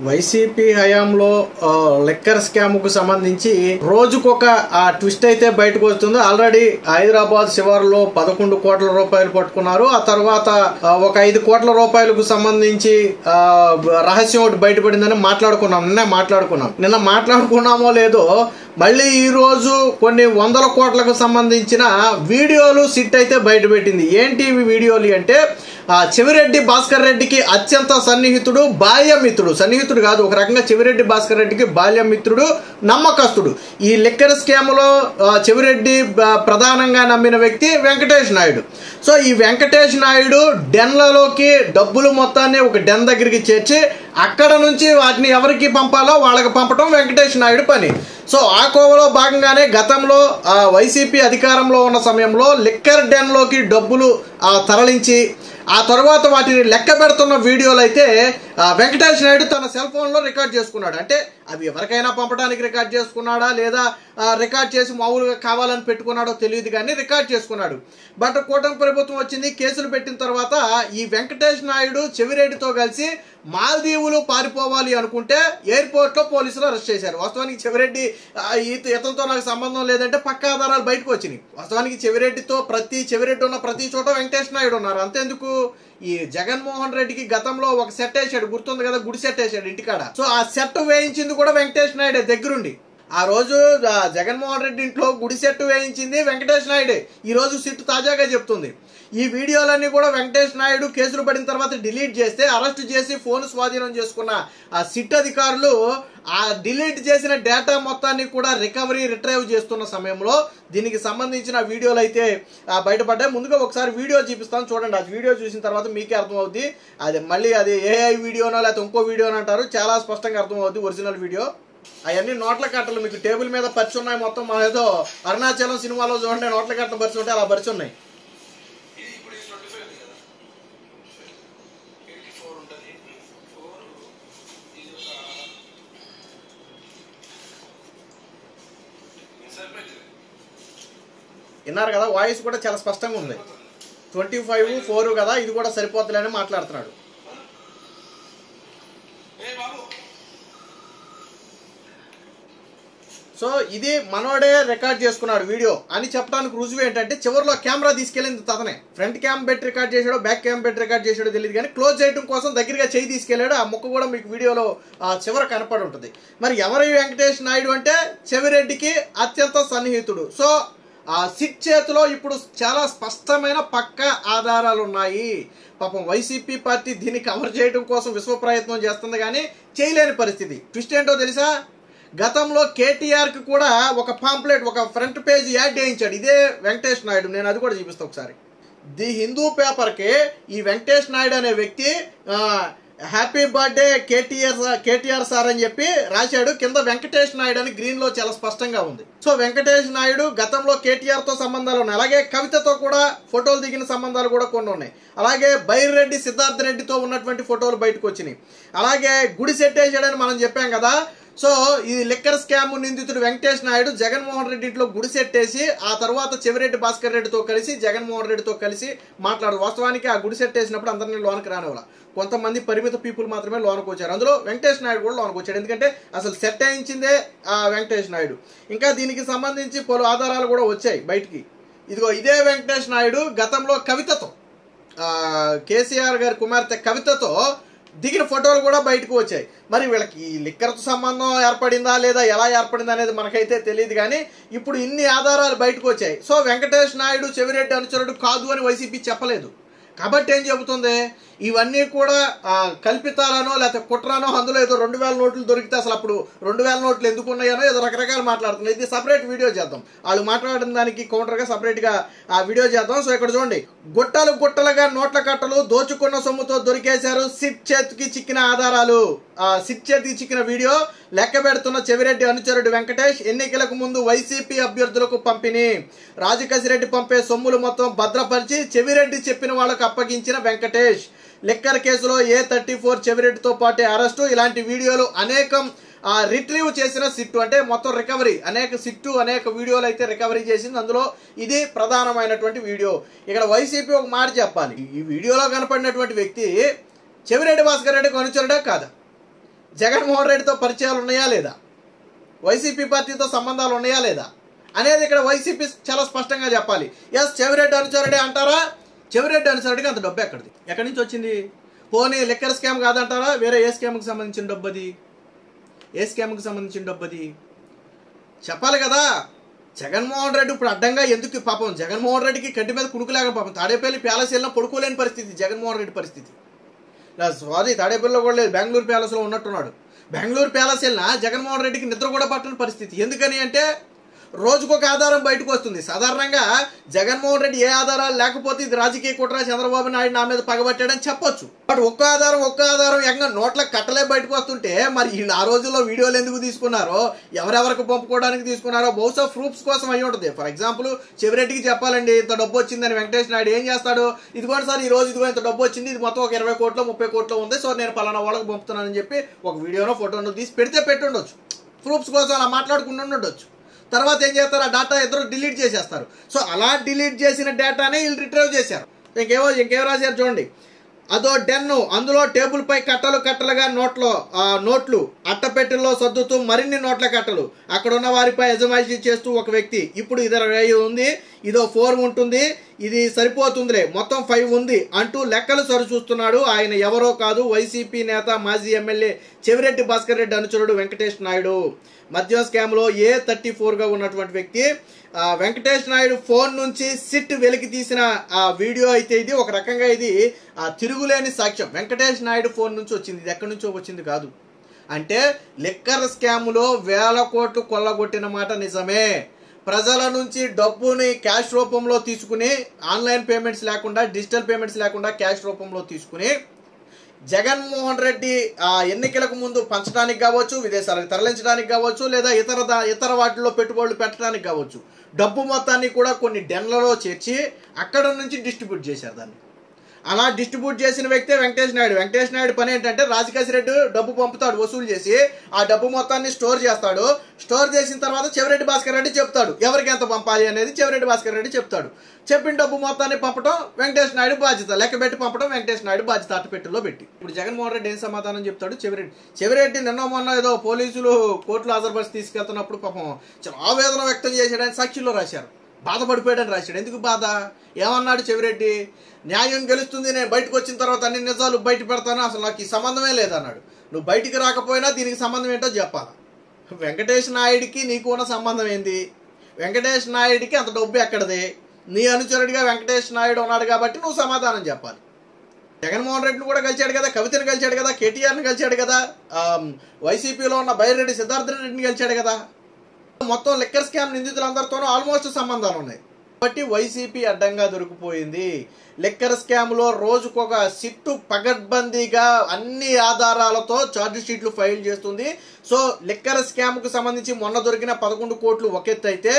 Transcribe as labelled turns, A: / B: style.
A: YCP హయాంలో liquor scam కు సంబంధించి రోజుకొక ట్విస్ట్ అయితే బయటకు వస్తుంది. ఆల్రెడీ హైదరాబాద్ శివారులో 11 కోట్ల రూపాయలు పట్టుకున్నారు. ఆ తర్వాత ఒక 5 కోట్ల రూపాయలకు సంబంధించి రహస్యం ఒకటి బయటపడిందని నిన్న మాట్లాడుకున్నామో లేదో మళ్ళీ ఈ రోజు కొన్ని 100 కోట్లకు సంబంధించిన వీడియోలు సిట్ అయితే బయటపెట్టింది. ఏంటి ఇవి వీడియోలు అంటే చెవిరెడ్డి భాస్కర్ రెడ్డికి అత్యంత సన్నిహితుడు, బాల్యమిత్రుడు, సన్నిహితుడు కాదు, ఒక రకంగా చెవిరెడ్డి భాస్కర్ రెడ్డికి బాల్యమిత్రుడు, నమ్మకస్తుడు. ఈ లిక్కర్ స్కామ్లో చెవిరెడ్డి ప్రధానంగా నమ్మిన వ్యక్తి వెంకటేష్ నాయుడు. సో ఈ వెంకటేష్ నాయుడు డెన్లలోకి డబ్బులు మొత్తాన్ని ఒక డెన్ దగ్గరికి చేర్చి అక్కడ నుంచి వాటిని ఎవరికి పంపాలో వాళ్ళకి పంపడం వెంకటేష్ నాయుడు పని. సో ఆ కోవలో భాగంగానే గతంలో వైసీపీ అధికారంలో ఉన్న సమయంలో లిక్కర్ డెన్లోకి డబ్బులు తరలించి ఆ తర్వాత వాటిని లెక్క పెడుతున్న వీడియోలు అయితే వెంకటేష్ నాయుడు తన సెల్ ఫోన్లో రికార్డ్ చేసుకున్నాడు. అంటే అవి ఎవరికైనా పంపడానికి రికార్డ్ చేసుకున్నాడా లేదా రికార్డ్ చేసి మామూలుగా కావాలని పెట్టుకున్నాడో తెలియదు, కానీ రికార్డ్ చేసుకున్నాడు. బట్ కూటమి ప్రభుత్వం వచ్చింది, కేసులు పెట్టిన తర్వాత ఈ వెంకటేష్ నాయుడు చెవిరెడ్డితో కలిసి మాల్దీవులు పారిపోవాలి అనుకుంటే ఎయిర్పోర్ట్లో పోలీసులు అరెస్ట్ చేశారు. వాస్తవానికి చెవిరెడ్డి ఇతనితో నాకు సంబంధం లేదంటే పక్కా ఆధారాలు బయటకు వచ్చినాయి. వాస్తవానికి చెవిరెడ్డి ఉన్న ప్రతి చోట వెంకటేష్ నాయుడు ఉన్నారు. అంతేందుకు ఈ జగన్మోహన్ రెడ్డికి గతంలో ఒక సెట్ వేసాడు, గుర్తుంది కదా, గుడి సెట్ వేసాడు ఇంటికాడ. సో ఆ సెట్ వేయించింది కూడా వెంకటేష్ నాయుడే దగ్గరుండి. ఆ రోజు జగన్మోహన్ రెడ్డి ఇంట్లో గుడి సెట్ వేయించింది వెంకటేష్ నాయుడే. ఈ రోజు సిట్ తాజాగా చెప్తుంది. ఈ వీడియోలన్నీ కూడా వెంకటేష్ నాయుడు కేసులు పడిన తర్వాత డిలీట్ చేస్తే అరెస్ట్ చేసి ఫోన్ స్వాధీనం చేసుకున్న ఆ సిట్ అధికారులు ఆ డిలీట్ చేసిన డేటా మొత్తాన్ని కూడా రిట్రైవ్ చేస్తున్న సమయంలో దీనికి సంబంధించిన వీడియోలు అయితే బయటపడ్డాయి. ముందుగా ఒకసారి వీడియో చూపిస్తాను, చూడండి. ఆ వీడియో చూసిన తర్వాత మీకే అర్థమవుద్ది. అది ఏఐ వీడియోనో లేకపోతే ఇంకో వీడియోనో అంటారు, చాలా స్పష్టంగా అర్థమవుద్ది ఒరిజినల్ వీడియో. అవన్నీ నోట్ల కట్టలు మీకు టేబుల్ మీద పరిచి ఉన్నాయి. మొత్తం మన ఏదో అరుణాచలం సినిమాలో చూడండి నోట్ల కట్టలు పరిచి ఉంటాయి, అలా పరిచి ఉన్నాయి. విన్నారు కదా, వాయిస్ కూడా చాలా స్పష్టంగా ఉంది. 25/4 కదా, ఇది కూడా సరిపోతుందని మాట్లాడుతున్నాడు. సో ఇది మనోడే రికార్డ్ చేసుకున్నాడు వీడియో అని చెప్పడానికి రుజువు ఏంటంటే చివరిలో కెమెరా తీసుకెళ్ళింది తతనే. ఫ్రంట్ క్యామ్ పెట్టి రికార్డ్ చేసాడో బ్యాక్ క్యామ్ పెట్టి రికార్డ్ చేసాడో తెలియదు, కానీ క్లోజ్ చేయడం కోసం దగ్గరగా చేయి తీసుకెళ్లాడు. ఆ ముక్క కూడా మీకు వీడియోలో చివర కనపడి ఉంటుంది. మరి ఎవరి వెంకటేష్ నాయుడు అంటే చెవిరెడ్డికి అత్యంత సన్నిహితుడు. సో ఆ సిట్ చేతిలో ఇప్పుడు చాలా స్పష్టమైన పక్క ఆధారాలు ఉన్నాయి. పాపం వైసీపీ పార్టీ దీన్ని కవర్ చేయడం కోసం విశ్వ ప్రయత్నం చేస్తుంది, కానీ చేయలేని పరిస్థితి. ట్విస్ట్ ఏంటో తెలుసా, గతంలో కేటీఆర్కి కూడా ఒక పాంప్లెట్, ఒక ఫ్రంట్ పేజ్ యాడ్ చేయించాడు ఇదే వెంకటేష్ నాయుడు. నేను అది కూడా చూపిస్తాను ఒకసారి. ది హిందూ పేపర్కి ఈ వెంకటేష్ నాయుడు అనే వ్యక్తి హ్యాపీ బర్త్డే కేటీఆర్ సార్ అని చెప్పి రాశాడు. కింద వెంకటేష్ నాయుడు అని గ్రీన్ లో చాలా స్పష్టంగా ఉంది. సో వెంకటేష్ నాయుడు గతంలో కేటీఆర్ తో సంబంధాలు ఉన్నాయి, అలాగే కవితతో కూడా ఫోటోలు దిగిన సంబంధాలు కూడా కొన్ని ఉన్నాయి. అలాగే బైరెడ్డి సిద్ధార్థ రెడ్డితో ఉన్నటువంటి ఫోటోలు బయటకు వచ్చినాయి. అలాగే గుడి సెట్ వేసాడని మనం చెప్పాం కదా. సో ఈ లిక్కర్ స్కామ్ నిందితుడు వెంకటేష్ నాయుడు జగన్మోహన్ రెడ్డి ఇంట్లో గుడి సెట్టేసి ఆ తర్వాత చెవిరెడ్డి భాస్కర్ రెడ్డితో కలిసి జగన్మోహన్ రెడ్డితో కలిసి మాట్లాడు. వాస్తవానికి ఆ గుడి సెట్ వేసినప్పుడు అందరినీ లోనికి రానివ్వాలి, కొంతమంది పరిమిత పీపుల్ మాత్రమే లోనికి వచ్చారు. అందులో వెంకటేష్ నాయుడు కూడా లోనికి వచ్చాడు, ఎందుకంటే అసలు సెట్ వేయించిందే వెంకటేష్ నాయుడు. ఇంకా దీనికి సంబంధించి పలు ఆధారాలు కూడా వచ్చాయి బయటికి. ఇదిగో ఇదే వెంకటేష్ నాయుడు గతంలో కవితతో, కేసీఆర్ గారి కుమార్తె కవితతో దిగిన ఫోటోలు కూడా బయటకు వచ్చాయి. మరి వీళ్ళకి ఈ లిక్కర్తో సంబంధం ఏర్పడిందా లేదా ఎలా ఏర్పడిందా అనేది మనకైతే తెలియదు, కానీ ఇప్పుడు ఇన్ని ఆధారాలు బయటకు వచ్చాయి. సో వెంకటేష్ నాయుడు చెవిరెడ్డి అనుచరుడు కాదు అని వైసీపీ చెప్పలేదు. కాబట్టి ఏం చెబుతుంది, ఇవన్నీ కూడా కల్పితాలనో లేకపోతే కుట్రానో, అందులో ఏదో 2000 నోట్లు దొరికితే అసలు అప్పుడు 2000 నోట్లు ఎందుకు ఉన్నాయనో ఏదో రకరకాలు మాట్లాడుతున్నాయి. ఇది సపరేట్ వీడియో చేద్దాం, వాళ్ళు మాట్లాడిన దానికి కౌంటర్గా సపరేట్గా ఆ వీడియో చేద్దాం. సో ఇక్కడ చూడండి, గుట్టలుగా నోట్ల కట్టలు దోచుకున్న సొమ్ముతో దొరికేశారు, సిట్ చేతికి చిక్కిన ఆధారాలు. సిట్ చేతికి చిక్కిన వీడియో లెక్క పెడుతున్న చెవిరెడ్డి అనుచరుడు వెంకటేష్, ఎన్నికలకు ముందు వైసీపీ అభ్యర్థులకు పంపిణీ, రాజకసిరెడ్డి పంపే సొమ్ములు మొత్తం భద్రపరిచి చెవిరెడ్డి చెప్పిన వాళ్ళకు అప్పగించిన వెంకటేష్, లిక్కర్ కేసులో A34 చెవిరెడ్డితో పాటే అరెస్టు. ఇలాంటి వీడియోలు అనేకం రిట్రీవ్ చేసిన సిట్టు, అంటే మొత్తం రికవరీ అనేక వీడియోలు అయితే రికవరీ చేసింది. అందులో ఇది ప్రధానమైనటువంటి వీడియో. ఇక్కడ వైసీపీ ఒక మాట చెప్పాలి, ఈ వీడియోలో కనపడినటువంటి వ్యక్తి చెవిరెడ్డి భాస్కర్ రెడ్డికి అనుచరుడే కాదా? జగన్మోహన్ రెడ్డితో పరిచయాలు ఉన్నాయా లేదా, వైసీపీ పార్టీతో సంబంధాలు ఉన్నాయా లేదా అనేది ఇక్కడ వైసీపీ చాలా స్పష్టంగా చెప్పాలి. ఎస్, చెవిరెడ్డి అనుచరుడే అంటారా? చెవిరెడ్డి అనుచరుడికి అంత డబ్బు ఎక్కడి నుంచి వచ్చింది? పోనీ లిక్కర్ స్కామ్ కాదంటారా? వేరే ఏ స్కామ్కి సంబంధించిన డబ్బు అది? ఏ స్కామ్కి సంబంధించిన డబ్బు అది చెప్పాలి కదా. జగన్మోహన్ రెడ్డి ఇప్పుడు అడ్డంగా ఎందుకు? పాపం జగన్మోహన్ రెడ్డికి కంటి మీద కుడుకులాగా పాపం తాడేపల్లి ప్యాలెస్ వెళ్ళినా పడుకోలేని పరిస్థితి జగన్మోహన్ రెడ్డి పరిస్థితి. సారీ, తాడేపల్లిలో కూడా లేదు, బెంగళూరు ప్యాలెస్లో ఉన్నట్టున్నాడు. బెంగళూరు ప్యాలెస్ వెళ్ళినా జగన్మోహన్ రెడ్డికి నిద్ర కూడా పట్టని పరిస్థితి. ఎందుకని అంటే రోజుకొక ఆధారం బయటకు వస్తుంది. సాధారణంగా జగన్మోహన్ రెడ్డి ఏ ఆధారాలు లేకపోతే ఇది రాజకీయ కుట్ర, చంద్రబాబు నాయుడు నా మీద పగబట్టాడని చెప్పొచ్చు. బట్ ఒక్క ఆధారం ఎంగా నోట్ల కట్టలే బయటకు వస్తుంటే మరి వీళ్ళు ఆ రోజుల్లో వీడియోలు ఎందుకు తీసుకున్నారో, ఎవరెవరికి పంపుకోవడానికి తీసుకున్నారో బహుశా ప్రూఫ్స్ కోసం అయి ఉంటుంది. ఫర్ ఎగ్జాంపుల్, చెవిరెడ్డికి చెప్పాలండి ఇంత డబ్బు వచ్చిందని, వెంకటేష్ నాయుడు ఏం చేస్తాడు? ఇదిగోండి సార్, ఈ రోజు ఇదిగో ఇంత డబ్బు వచ్చింది, ఇది మొత్తం ఒక 20 కోట్లు 30 కోట్లు ఉంది, సో నేను పలానా వాళ్ళకి పంపుతున్నానని చెప్పి ఒక వీడియోనో ఫోటోనో తీసి పెడితే పెట్టుండొచ్చు. ప్రూఫ్స్ కోసం అలా మాట్లాడుకుంటూ ఉండొచ్చు. తర్వాత ఏం చేస్తారు? ఆ డేటా ఇద్దరు డిలీట్ చేసేస్తారు. సో అలా డిలీట్ చేసిన డేటానే వీళ్ళు రిట్రైవ్ చేశారు. ఇంకేం రాశారు చూడండి. అదో డెన్ను, అందులో టేబుల్ పై కట్టలుగా నోట్లు అట్టపెట్టెల్లో సర్దుతూ మరిన్ని నోట్ల కట్టలు, అక్కడ ఉన్న వారిపై యజమాయిషీ చేస్తూ ఒక వ్యక్తి. ఇప్పుడు ఇదర ఉంది, ఇదో 4 ఉంటుంది, ఇది సరిపోతుందిలే, మొత్తం 5 ఉంది అంటూ లెక్కలు సరిచూస్తున్నాడు. ఆయన ఎవరో కాదు, వైసీపీ నేత మాజీ ఎమ్మెల్యే చెవిరెడ్డి భాస్కర్ రెడ్డి అనుచరుడు వెంకటేష్ నాయుడు. మద్యం స్కామ్లో A34గా ఉన్నటువంటి వ్యక్తి. వెంకటేష్ నాయుడు ఫోన్ నుంచి సిట్ వెలికి తీసిన వీడియో అయితే ఇది. ఒక రకంగా ఇది తిరుగులేని సాక్ష్యం. వెంకటేష్ నాయుడు ఫోన్ నుంచి వచ్చింది, ఇది ఎక్కడి నుంచో వచ్చింది కాదు. అంటే లిక్కర్ స్కామ్లో 1000 కోట్లు కొల్లగొట్టిన మాట నిజమే. ప్రజల నుంచి డబ్బుని క్యాష్ రూపంలో తీసుకుని, ఆన్లైన్ పేమెంట్స్ లేకుండా, డిజిటల్ పేమెంట్స్ లేకుండా క్యాష్ రూపంలో తీసుకుని జగన్మోహన్ రెడ్డి ఎన్నికలకు ముందు పంచడానికి కావచ్చు, విదేశాలకు తరలించడానికి కావచ్చు, లేదా ఇతర వాటిల్లో పెట్టుబడులు పెట్టడానికి కావచ్చు, డబ్బు మొత్తాన్ని కూడా కొన్ని డెన్లలో చేర్చి అక్కడ నుంచి డిస్ట్రిబ్యూట్ చేశారు దాన్ని. అలా డిస్ట్రిబ్యూట్ చేసిన వ్యక్తే వెంకటేష్ నాయుడు. వెంకటేష్ నాయుడు పని ఏంటంటే రాజకేశ్ రెడ్డి డబ్బు పంపుతాడు, వసూలు చేసి ఆ డబ్బు మొత్తాన్ని స్టోర్ చేస్తాడు. స్టోర్ చేసిన తర్వాత చెవిరెడ్డి భాస్కర్ రెడ్డి చెప్తాడు ఎవరికి ఎంత పంపాలి అనేది. చెవిరెడ్డి భాస్కర్ రెడ్డి చెప్తాడు. చెప్పిన డబ్బు మొత్తాన్ని పంపడం వెంకటేష్ నాయుడు బాధ్యత, లెక్క పెట్టి పంపడం వెంకటేష్ నాయుడు బాధ్యత, అట్టపెట్టెలో పెట్టి. ఇప్పుడు జగన్మోహన్ రెడ్డి ఏం సమాధానం చెప్తాడు? చెవిరెడ్డి నిన్న మొన్న ఏదో పోలీసులు కోర్టులో హాజరుపరిచి తీసుకెళ్తున్నప్పుడు పాపం చాలా ఆవేదన వ్యక్తం చేశాడని సాక్షిలో రాశారు. బాధపడిపోయాడని రాశాడు. ఎందుకు బాధ? ఏమన్నాడు చెవిరెడ్డి? న్యాయం గెలుస్తుంది, నేను బయటకు వచ్చిన తర్వాత అన్ని నిజాలు బయట పెడతాను, అసలు నాకు ఈ సంబంధమే లేదన్నాడు. నువ్వు బయటికి రాకపోయినా దీనికి సంబంధం ఏంటో చెప్పాలి. వెంకటేష్ నాయుడికి నీకు ఉన్న సంబంధం ఏంది? వెంకటేష్ నాయుడికి అంత డబ్బు ఎక్కడది? నీ అనుచరుడిగా వెంకటేష్ నాయుడు ఉన్నాడు కాబట్టి నువ్వు సమాధానం చెప్పాలి. జగన్మోహన్ రెడ్డిని కూడా కలిశాడు కదా, కవితను కలిశాడు కదా, కేటీఆర్ని కలిశాడు కదా, వైసీపీలో ఉన్న బైరెడ్డి సిద్ధార్థ రెడ్డిని కలిశాడు కదా. మొత్తం లిక్కర్ స్కామ్ నిందితులందరితోనూ ఆల్మోస్ట్ సంబంధాలు ఉన్నాయి. కాబట్టి వైసీపీ అడ్డంగా దొరికిపోయింది. లిక్కర్ స్కామ్లో రోజుకొక సిట్టు పగడ్బందీగా అన్ని ఆధారాలతో ఛార్జ్ షీట్లు ఫైల్ చేస్తుంది. సో లిక్కర్ స్కామ్కు సంబంధించి మొన్న దొరికిన 11 కోట్లు ఒక ఎత్తు అయితే,